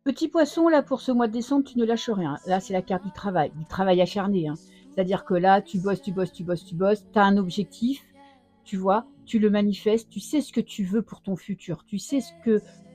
Petit poisson, là, pour ce mois de décembre, tu ne lâches rien. Là, c'est la carte du travail acharné, hein. C'est-à-dire que là, tu bosses, tu bosses, tu bosses, tu bosses, tu as un objectif, tu vois, tu le manifestes, tu sais ce que tu veux pour ton futur, tu sais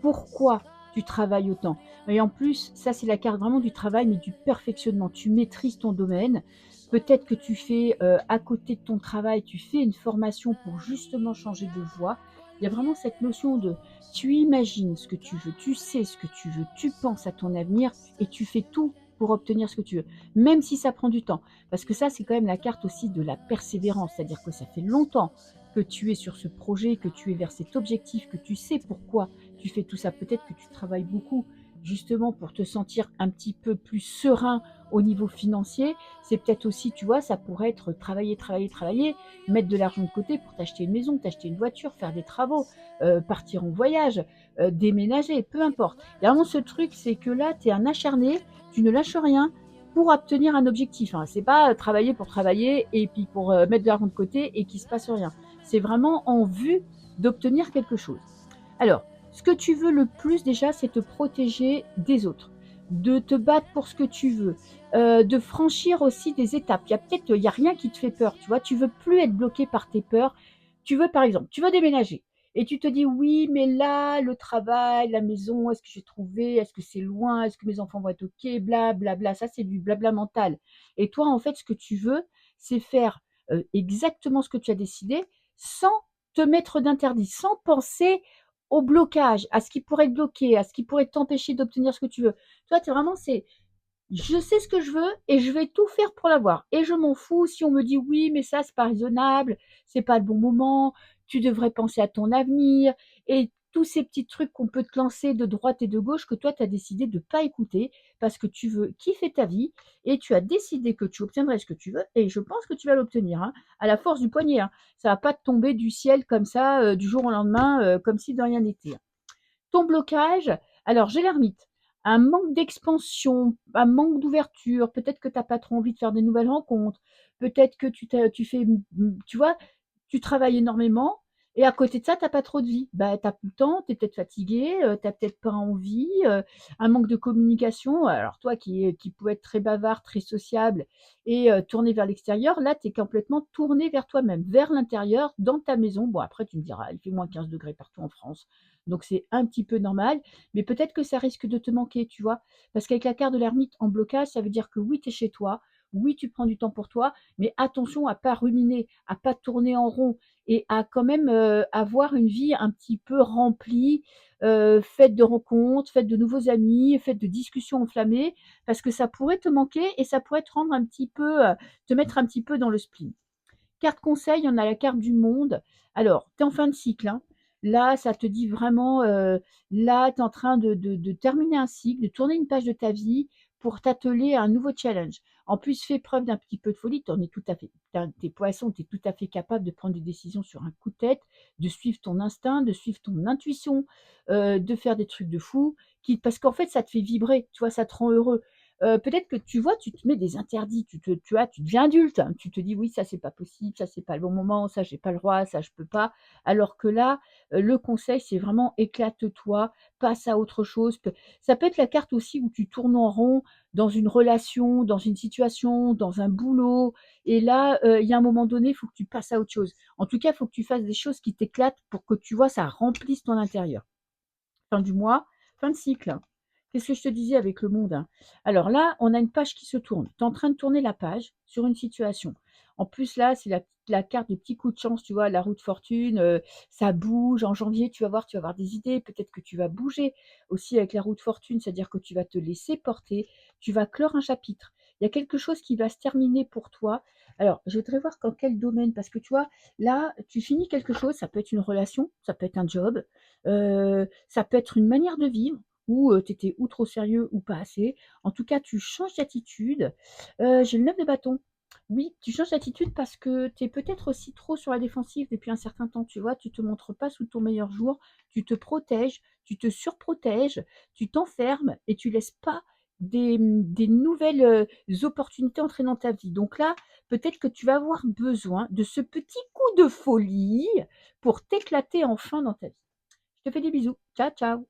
pourquoi tu travailles autant. Et en plus, ça, c'est la carte vraiment du travail, mais du perfectionnement. Tu maîtrises ton domaine. Peut-être que tu fais, à côté de ton travail, tu fais une formation pour justement changer de voie. Il y a vraiment cette notion de tu imagines ce que tu veux, tu sais ce que tu veux, tu penses à ton avenir et tu fais tout pour obtenir ce que tu veux, même si ça prend du temps. Parce que ça, c'est quand même la carte aussi de la persévérance, c'est-à-dire que ça fait longtemps que tu es sur ce projet, que tu es vers cet objectif, que tu sais pourquoi tu fais tout ça. Peut-être que tu travailles beaucoup justement pour te sentir un petit peu plus serein au niveau financier. C'est peut-être aussi, tu vois, ça pourrait être travailler, travailler, travailler, mettre de l'argent de côté pour t'acheter une maison, t'acheter une voiture, faire des travaux, partir en voyage, déménager, peu importe. Il y a vraiment ce truc, c'est que là, tu es un acharné, tu ne lâches rien pour obtenir un objectif, hein. C'est pas travailler pour travailler et puis pour mettre de l'argent de côté et qu'il se passe rien. C'est vraiment en vue d'obtenir quelque chose. Alors, ce que tu veux le plus déjà, c'est te protéger des autres, de te battre pour ce que tu veux, de franchir aussi des étapes. Il y a rien qui te fait peur, tu vois? Tu veux plus être bloqué par tes peurs. Tu veux, par exemple, tu veux déménager et tu te dis: «Oui, mais là, le travail, la maison, est-ce que j'ai trouvé? Est-ce que c'est loin? Est-ce que mes enfants vont être OK?» bla bla bla. Ça, c'est du blabla mental et toi, en fait, ce que tu veux, c'est faire, exactement ce que tu as décidé sans te mettre d'interdit, sans penser au blocage, à ce qui pourrait te bloquer, à ce qui pourrait t'empêcher d'obtenir ce que tu veux. Toi, tu vraiment, c'est je sais ce que je veux et je vais tout faire pour l'avoir. Et je m'en fous si on me dit oui, mais ça, c'est pas raisonnable, c'est pas le bon moment, tu devrais penser à ton avenir et tous ces petits trucs qu'on peut te lancer de droite et de gauche que toi, tu as décidé de pas écouter parce que tu veux kiffer ta vie et tu as décidé que tu obtiendrais ce que tu veux et je pense que tu vas l'obtenir, hein, à la force du poignet, hein. Ça va pas te tomber du ciel comme ça, du jour au lendemain, comme si de rien n'était, hein. Ton blocage, alors j'ai l'ermite, un manque d'expansion, un manque d'ouverture, peut-être que tu as pas trop envie de faire de nouvelles rencontres, peut-être que tu fais, tu vois, tu travailles énormément et à côté de ça, tu as pas trop de vie. Bah, tu as plus le temps, tu es peut-être fatigué, tu as peut-être pas envie, un manque de communication. Alors toi qui pouvais être très bavard, très sociable et tourné vers l'extérieur, là, tu es complètement tourné vers toi-même, vers l'intérieur, dans ta maison. Bon après tu me diras, il fait moins 15 degrés partout en France, donc c'est un petit peu normal, mais peut-être que ça risque de te manquer, tu vois? Parce qu'avec la carte de l'ermite en blocage, ça veut dire que oui, tu es chez toi, oui, tu prends du temps pour toi, mais attention à pas ruminer, à pas tourner en rond et à quand même, avoir une vie un petit peu remplie, faite de rencontres, faite de nouveaux amis, faite de discussions enflammées, parce que ça pourrait te manquer et ça pourrait te rendre un petit peu, te mettre un petit peu dans le spleen. Carte conseil, on a la carte du monde. Alors, tu es en fin de cycle, hein. Là, ça te dit vraiment, là, tu es en train de terminer un cycle, de tourner une page de ta vie pour t'atteler à un nouveau challenge. En plus, fais preuve d'un petit peu de folie, tu en es tout à fait tu es poisson, tu es tout à fait capable de prendre des décisions sur un coup de tête, de suivre ton instinct, de suivre ton intuition, de faire des trucs de fou qui parce qu'en fait, ça te fait vibrer, tu vois? Ça te rend heureux. Peut-être que tu vois, tu te mets des interdits, tu vois, tu deviens adulte, hein. Tu te dis: «Oui, ça c'est pas possible, ça c'est pas le bon moment, ça j'ai pas le droit, ça je peux pas». Alors que là, le conseil, c'est vraiment éclate-toi, passe à autre chose. Ça peut être la carte aussi où tu tournes en rond dans une relation, dans une situation, dans un boulot et là, il y a un moment donné, il faut que tu passes à autre chose. En tout cas, il faut que tu fasses des choses qui t'éclatent pour que tu vois, ça remplisse ton intérieur. Fin du mois, fin de cycle, hein. Qu'est-ce que je te disais avec le monde, hein? Alors là, on a une page qui se tourne. Tu es en train de tourner la page sur une situation. En plus, là, c'est la carte des petits coups de chance, tu vois, la roue de fortune, ça bouge. En janvier, tu vas avoir des idées. Peut-être que tu vas bouger aussi avec la roue de fortune, c'est-à-dire que tu vas te laisser porter, tu vas clore un chapitre. Il y a quelque chose qui va se terminer pour toi. Alors, je voudrais voir dans quel domaine, parce que tu vois, là, tu finis quelque chose, ça peut être une relation, ça peut être un job, ça peut être une manière de vivre où, tu étais ou trop sérieux ou pas assez. En tout cas, tu changes d'attitude. J'ai le 9 de bâton. Oui, tu changes d'attitude parce que tu es peut-être aussi trop sur la défensive depuis un certain temps, tu vois? Tu te montres pas sous ton meilleur jour, tu te protèges, tu te surprotèges, tu t'enfermes et tu laisses pas des nouvelles, opportunités entrer dans ta vie. Donc là, peut-être que tu vas avoir besoin de ce petit coup de folie pour t'éclater enfin dans ta vie. Je te fais des bisous. Ciao, ciao.